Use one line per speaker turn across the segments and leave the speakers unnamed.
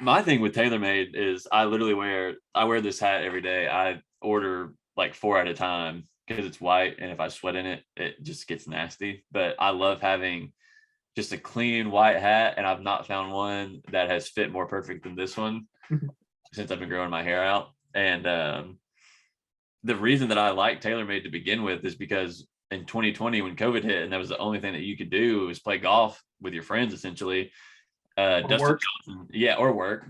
my thing with TaylorMade is I wear this hat every day. I order like 4 at a time because it's white, and if I sweat in it, it just gets nasty. But I love having just a clean white hat, and I've not found one that has fit more perfect than this one since I've been growing my hair out. And the reason that I like TaylorMade to begin with is because in 2020, when COVID hit and that was the only thing that you could do was play golf with your friends, essentially. Dustin
work.
Johnson, or work.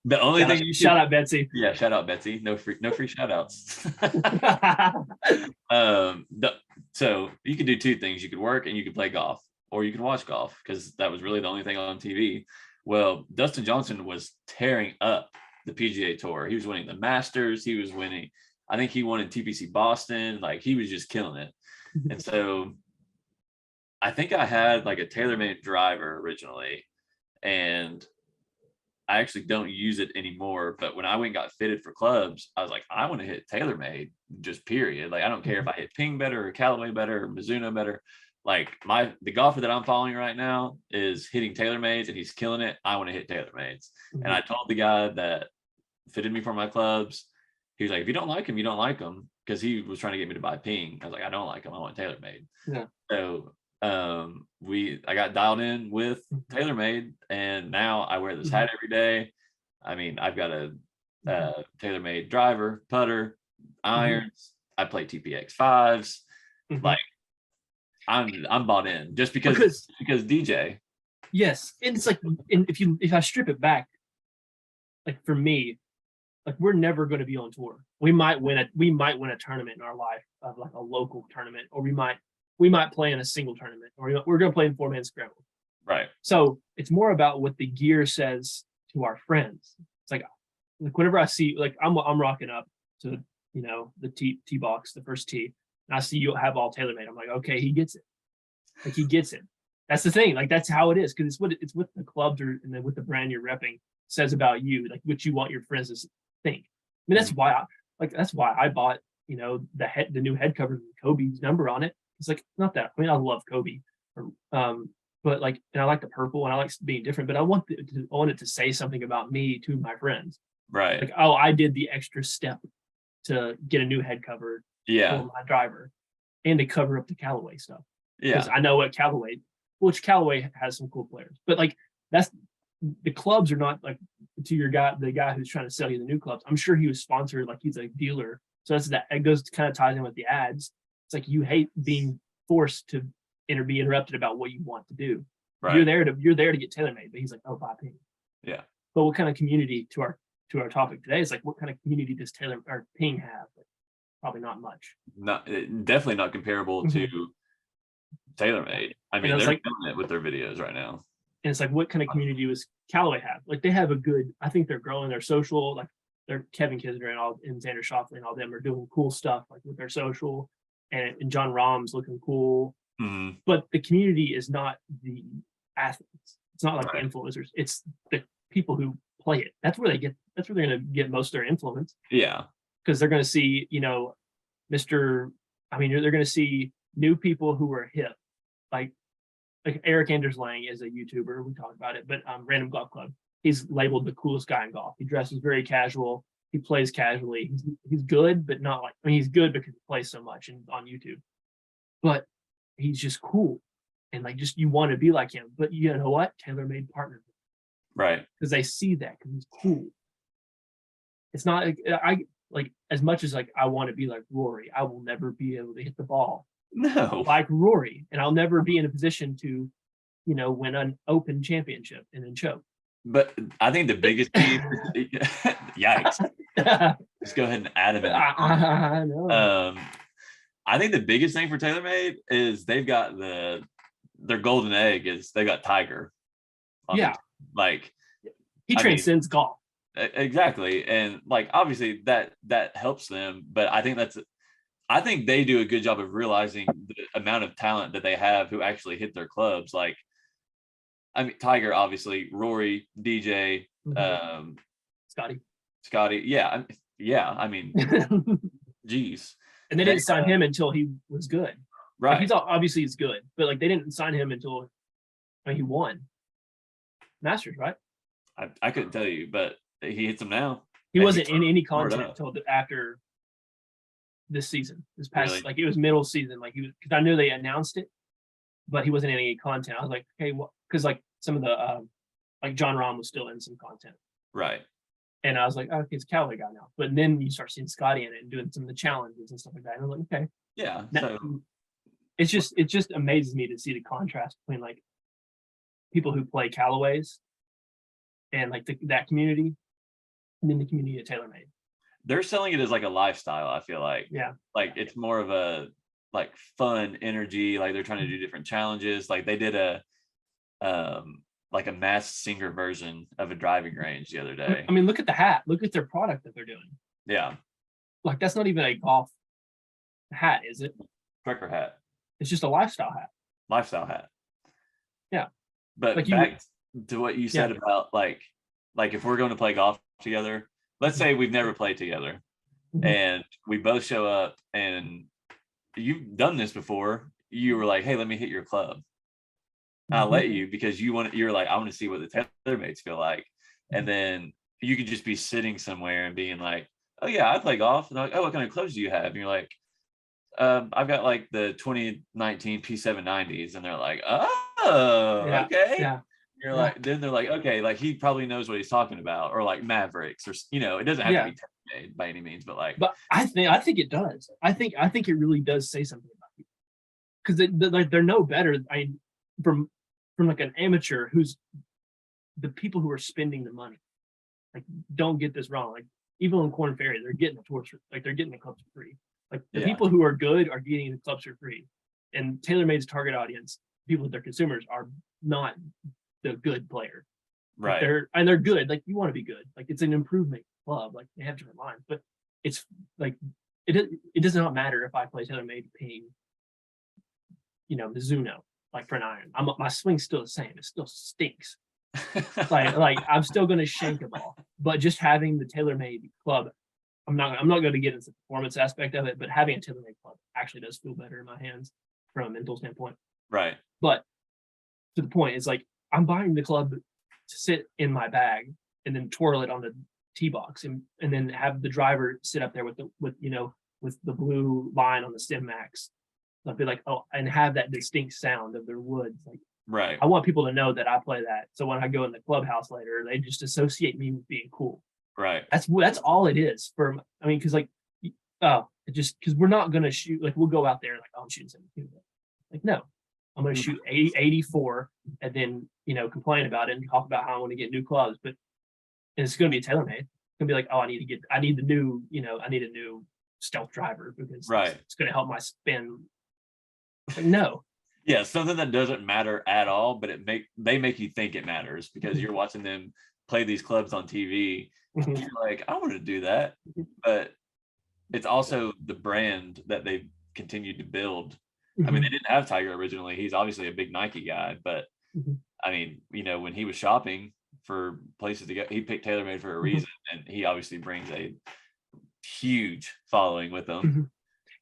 The only thing you
shout out Betsy.
Yeah, shout out Betsy. No free shout outs. So you could do two things. You could work and you could play golf, or you could watch golf, because that was really the only thing on TV. Well, Dustin Johnson was tearing up the PGA Tour. He was winning the Masters. He was winning, I think he won in TPC Boston. Like, he was just killing it. And so I think I had like a TaylorMade driver originally, and I actually don't use it anymore. But when I went and got fitted for clubs, I was like, I want to hit TaylorMade, just period. Like, I don't care if I hit Ping better or Callaway better or Mizuno better. Like, the golfer that I'm following right now is hitting TaylorMades and he's killing it. I want to hit TaylorMades. And I told the guy that fitted me for my clubs, he was like, if you don't like him, you don't like him, because he was trying to get me to buy Ping. I was like, I don't like him. I want TaylorMade. Yeah. So I got dialed in with TaylorMade, and now I wear this hat every day. I mean, I've got a TaylorMade driver, putter, irons. I play TPX 5s. Like, I'm bought in just because DJ.
Yes, and it's like, if I strip it back, like, for me, like, we're never going to be on tour. We might win a tournament in our life, of like a local tournament, or we might play in a single tournament, or we're going to play in 4-man scramble.
Right.
So it's more about what the gear says to our friends. It's like whenever I see, like, I'm rocking up to, the tee box, the first tee, and I see you have all TaylorMade. I'm like, okay, he gets it. Like, he gets it. That's the thing. Like, that's how it is, because it's what the clubs and then with the brand you're repping says about you, like what you want your friends to think. I mean, that's why I bought, the new head cover with Kobe's number on it. It's like, not that, I mean, I love Kobe, but like, and I like the purple, and I like being different, but I want it to say something about me to my friends.
Right.
Like, oh, I did the extra step to get a new head cover for my driver, and to cover up the Callaway stuff. Yeah. Because I know which Callaway has some cool players, but like, that's, the clubs are not like, to the guy who's trying to sell you the new clubs. I'm sure he was sponsored, like, he's a dealer. So it goes to kind of ties in with the ads. It's like, you hate being forced to be interrupted about what you want to do. Right. You're there to get TaylorMade, but he's like, oh, buy Ping.
Yeah.
But what kind of community, to our topic today, is like, what kind of community does Ping have? Like, probably not much.
Definitely not comparable to TaylorMade. I mean, they're doing it with their videos right now.
And it's like, what kind of community does Callaway have? Like, they have I think they're growing their social, like, they're Kevin Kisner and Xander Schauffele and all them are doing cool stuff, like, with their social, and John Rahm's looking cool. But the community is not the athletes. It's not like the influencers. It's the people who play it. That's where they're going to get most of their influence.
Yeah.
Because they're going to see, they're going to see new people who are hip, like Eric Anders Lang is a YouTuber. We talked about it, but Random Golf Club. He's labeled the coolest guy in golf. He dresses very casual. He plays casually. He's good, but not like, I mean, he's good because he plays so much on YouTube. But he's just cool, and like, just, you want to be like him. But you know what? TaylorMade partnered with him.
Right.
Because they see that, because he's cool. It's not like as much as like I want to be like Rory, I will never be able to hit the ball like Rory, and I'll never be in a position to, win an Open championship and then choke.
But I think the biggest thing, yikes! Just go ahead and add it in. I know. I think the biggest thing for TaylorMade is they've got their golden egg is they got Tiger. Like,
he transcends golf.
Exactly, and like, obviously that helps them, but I think they do a good job of realizing the amount of talent that they have who actually hit their clubs. Like, I mean, Tiger, obviously, Rory, DJ, Scotty. Yeah. I mean, geez.
And they didn't sign him until he was good.
Right.
Like, he's good, but like, they didn't sign him until he won. Masters, right?
I couldn't tell you, but he hits them now.
He
And
wasn't in any
tore it
content
up.
until after this season, this past,
Really?
like it was middle season, like he was, because I knew they announced it, but he wasn't in any content. I was like, okay, well, because like some of the like John Rahm was still in some content,
Right.
and I was like, oh, okay, it's a Callaway guy now. But then you start seeing Scotty in it and doing some of the challenges and stuff like that, and I was like, okay,
Yeah.
now,
So
it just amazes me to see the contrast between like people who play Callaways and like that community, and then the community of TaylorMade.
they're selling it as like a lifestyle, I feel like.
Yeah.
Like it's more of a like fun energy. Like they're trying to do different challenges. Like they did a like a Masked Singer version of a driving range the other day.
I mean, look at the hat. Look at their product that they're doing.
Yeah.
Like that's not even a golf hat, is it?
Trucker hat.
It's just a lifestyle hat.
Lifestyle hat.
Yeah.
But
Like
back to what you said about like if we're going to play golf together, let's say we've never played together and we both show up and you've done this before. You were like, hey, let me hit your club. I'll let you because you're like, I want to see what the TaylorMates feel like. And then you could just be sitting somewhere and being like, oh yeah, I play golf. And they're like, oh, what kind of clubs do you have? And you're like, I've got like the 2019 P790s. And they're like, oh, okay.
Yeah.
You're like, then they're like, okay, like he probably knows what he's talking about, or like Mavericks, or it doesn't have to be TaylorMade by any means, but like,
but I think it does. I think it really does say something about you, because they're no better. I mean, from like an amateur who's the people who are spending the money. Like, don't get this wrong. Like, even on Corn Ferry, they're getting the tours like they're getting the clubs for free. Like the people who are good are getting the clubs for free, and TaylorMade's target audience, people that they're consumers, are not the good player.
right?
They're good. Like you want to be good. Like it's an improvement club. Like they have different lines, but it's like it does not matter if I play TaylorMade paying, Mizuno like for an iron. My swing's still the same. It still stinks. like I'm still going to shank a ball, but just having the TaylorMade club, I'm not going to get into the performance aspect of it, but having a TaylorMade club actually does feel better in my hands from a mental standpoint.
Right.
But to the point, it's like I'm buying the club to sit in my bag and then twirl it on the tee box and then have the driver sit up there with the blue line on the stem max. I'll be like, oh, and have that distinct sound of their woods. Like,
right.
I want people to know that I play that. So when I go in the clubhouse later, they just associate me with being cool.
Right.
That's all it is because because we're not going to shoot, like we'll go out there like, oh, I'm shooting 72. Like, no, I'm going to shoot 84 and then, complain about it and talk about how I want to get new clubs. But it's going to be TaylorMade. It's going to be like, oh, I need a new stealth driver because it's going to help my spin. Like, no.
Yeah, something that doesn't matter at all, but they make you think it matters because you're watching them play these clubs on TV. You're like, I want to do that, but it's also the brand that they've continued to build. I mean, they didn't have Tiger originally. He's obviously a big Nike guy, but I mean, when he was shopping for places to go, he picked TaylorMade for a reason, and he obviously brings a huge following with him.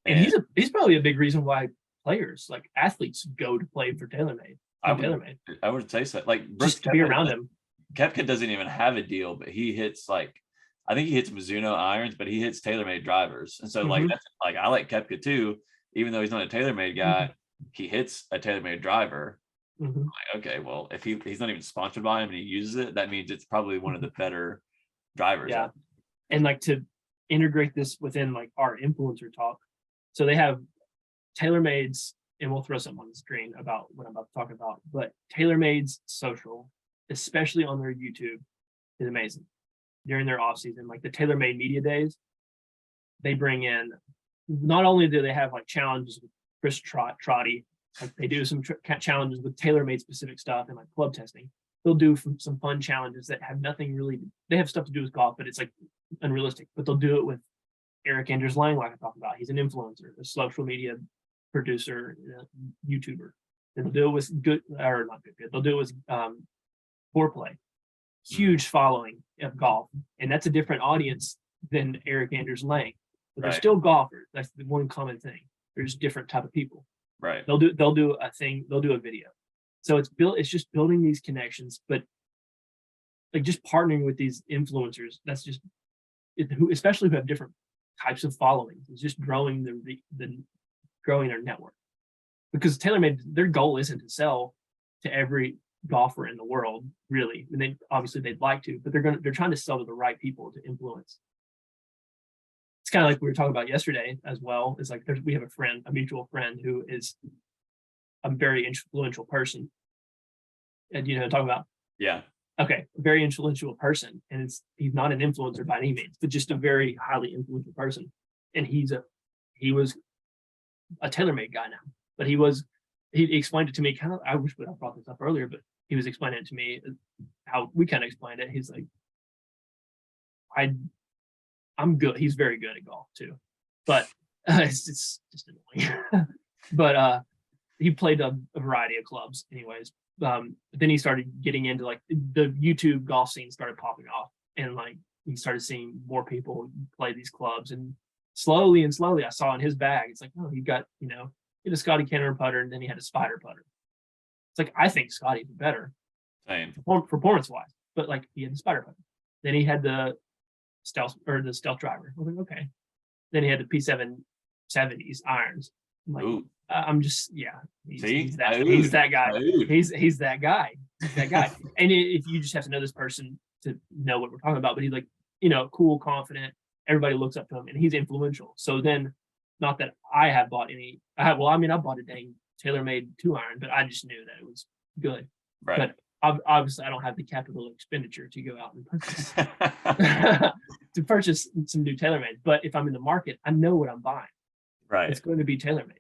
And he's probably a big reason why players, like athletes, go to play for TaylorMade.
I would say so. Like
just to be around him.
Koepka doesn't even have a deal, but he hits I think he hits Mizuno irons, but he hits TaylorMade drivers. And so that's I like Koepka too, even though he's not a TaylorMade guy, he hits a TaylorMade driver. Like, okay, well, if he's not even sponsored by him and he uses it, that means it's probably one of the better drivers.
Yeah. And like to integrate this within like our influencer talk. So they have TaylorMade's, and we'll throw something on the screen about what I'm about to talk about, but TaylorMade's social, especially on their YouTube, is amazing. During their off season, like the TaylorMade Media Days, they bring in, not only do they have like challenges with Chris Trotty, like they do some challenges with TaylorMade specific stuff and like club testing. They'll do some fun challenges that have nothing really, they have stuff to do with golf, but it's like unrealistic. But they'll do it with Eric Anders Lang, like I talked about. He's an influencer, a social media producer, YouTuber. They'll do it with they'll do it with foreplay. Huge following of golf, and that's a different audience than Eric Anders Lang. But they're still golfers. That's the one common thing. There's different type of people.
Right.
They'll do a thing. They'll do a video. So it's just building these connections. But like just partnering with these influencers, that's just who, especially who have different types of followings, is just growing the growing their network. Because TaylorMade, their goal isn't to sell to every golfer in the world, really. And they obviously they'd like to, but they're trying to sell to the right people to influence. It's kind of like we were talking about yesterday as well. It's like we have a mutual friend who is a very influential person. And you know, talking about
Yeah.
okay, a very influential person, and he's not an influencer by any means, but just a very highly influential person. And he was a TaylorMade guy now, but he explained it to me kind of. I wish I brought this up earlier, but he was explaining it to me how we kind of explained it. He's like, I'm good. He's very good at golf too, but it's just annoying. But he played a variety of clubs, anyways. Then he started getting into like the YouTube golf scene started popping off, and like he started seeing more people play these clubs, and slowly I saw in his bag, it's like, oh, he got, you know, he had a Scotty Kenner putter, and then he had a Spider putter. It's like, I think Scotty's better,
Same.
performance wise, but like he had the Spider putter. Then he had the stealth driver. I was like, okay. Then he had the P770s irons. I'm like, I'm just, yeah. He's that guy. He's that guy. And if you just have to know this person to know what we're talking about, but he's like, you know, cool, confident. Everybody looks up to him, and he's influential. So then, not that I have bought any. I bought a dang TaylorMade 2-iron, but I just knew that it was good.
Right.
But obviously, I don't have the capital expenditure to go out and purchase to purchase some new TaylorMade. But if I'm in the market, I know what I'm buying.
Right.
It's going to be TaylorMade.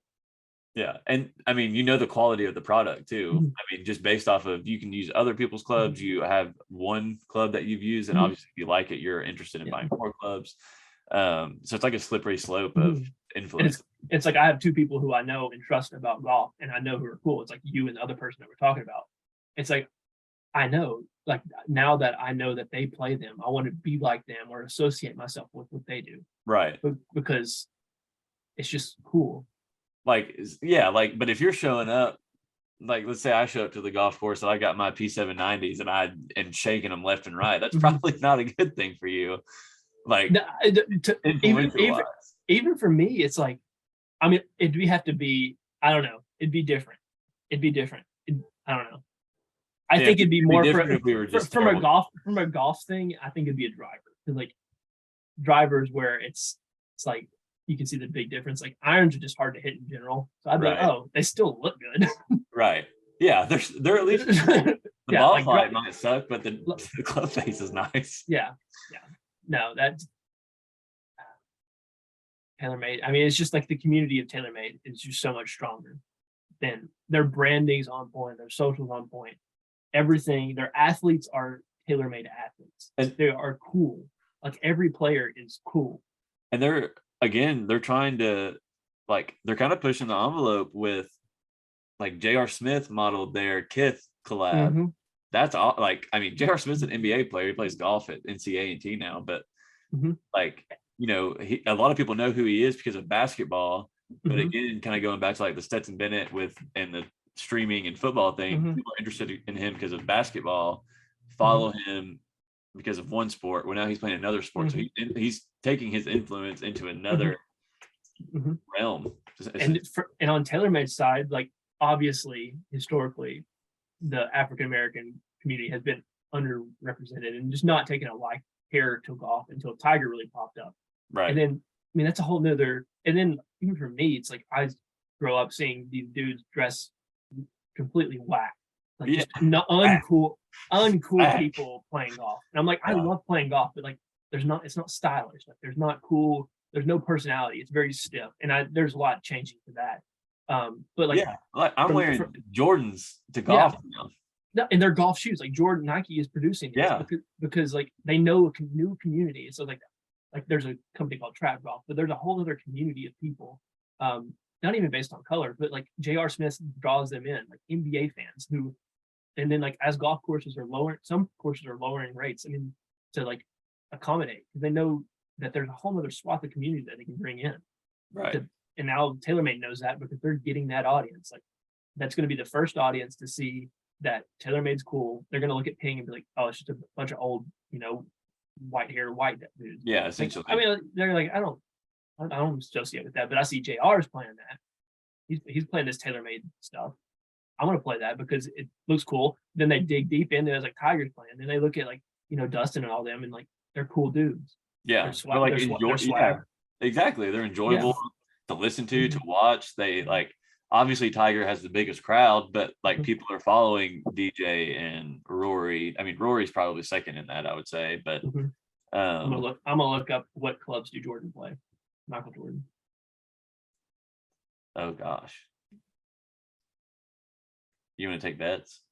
Yeah. And I mean, you know the quality of the product too.
Mm-hmm.
I mean, just based off of, you can use other people's clubs. You have one club that you've used, and obviously if you like it, you're interested in buying more clubs. So it's like a slippery slope of influence.
It's like I have two people who I know and trust about golf, and I know who are cool. It's like you and the other person that we're talking about. It's like, I know, like now that I know that they play them, I want to be like them or associate myself with what they do.
Right.
Because it's just cool.
Like, yeah, like, but if you're showing up, like, let's say I show up to the golf course and I got my P790s and shaking them left and right, that's probably not a good thing for you. Like,
even for me, it's like, I mean, it'd have to be, I don't know, it'd be different. I don't know. I think it'd be more from a golf thing. I think it'd be a driver. Like drivers where it's like you can see the big difference. Like irons are just hard to hit in general. So I'd be like, oh, they still look good.
Right. Yeah, they're at least the ball flight might suck, but the club face is nice.
Yeah. No, that's TaylorMade. I mean, it's just like the community of TaylorMade is just so much stronger. Than their branding's on point, their socials on point. Everything, their athletes are TaylorMade athletes. And they are cool. Like every player is cool.
And they're trying to, like, they're kind of pushing the envelope with, like, J.R. Smith modeled their Kith collab. Mm-hmm. That's all. Like, I mean, J.R. Smith's an NBA player. He plays golf at NCAA now, but like, you know, a lot of people know who he is because of basketball. But again, kind of going back to like the Stetson Bennett and the streaming and football thing, people are interested in him because of basketball, follow him because of one sport. Well, now he's playing another sport, so he's taking his influence into another realm.
And on TaylorMade's side, like obviously historically, the African American community has been underrepresented and just not taken a like care to golf until Tiger really popped up.
Right.
And then, I mean, that's a whole nother. And then even for me, it's like I grow up seeing these dudes dress completely whack, like just uncool people playing golf. And I'm like, I love playing golf, but like, it's not stylish. Like, there's not cool. There's no personality. It's very stiff. And there's a lot changing to that. But like,
I'm wearing Jordans to golf now.
No, and their golf shoes, like Nike is producing these because like they know a new community. So like there's a company called Trap Golf, but there's a whole other community of people, not even based on color, but like J.R. Smith draws them in, like NBA fans who, and then like as golf courses are lowering, some courses are lowering rates, I mean, to like accommodate, because they know that there's a whole other swath of community that they can bring in.
Right.
And now TaylorMade knows that because they're getting that audience. Like that's going to be the first audience to see that TaylorMade's cool, they're gonna look at Ping and be like, oh, it's just a bunch of old, white hair, white dudes.
Yeah,
Like,
essentially.
I mean, they're like, I don't associate with that, but I see JR's playing that. He's playing this TaylorMade stuff. I want to play that because it looks cool. Then they dig deep into it, as like Tiger's playing. Then they look at like Dustin and all them, and like they're cool dudes.
Yeah,
They're
like
they're swag.
exactly. They're enjoyable to listen to
Mhm.
watch. They like obviously Tiger has the biggest crowd, but like
Mhm.
people are following DJ and Rory. I mean, Rory's probably second in that, I would say, but
Mhm. I'm gonna look up what clubs do Jordan play. Michael Jordan.
oh gosh. You want to take bets?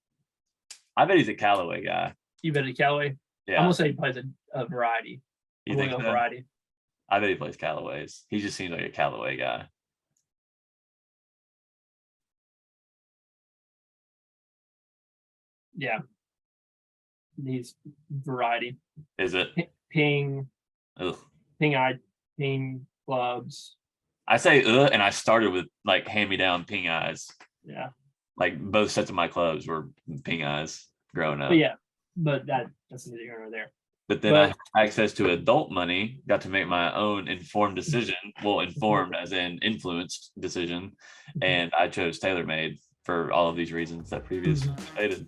I bet he's a Callaway guy.
You bet at Callaway. I'm
Yeah.
gonna say he plays a variety.
You
I'm
think
gonna go
so?
variety.
I bet he plays Callaways. He just seems like a Callaway guy.
Yeah. Needs variety.
Is it?
Ping,
Ugh.
ping clubs.
I say and I started with like hand-me-down ping eyes.
Yeah.
Like both sets of my clubs were ping eyes growing up.
But yeah, but that's neither here nor there.
But then I had access to adult money, got to make my own informed decision. Well, informed as in influenced decision. And I chose TaylorMade for all of these reasons that previously stated.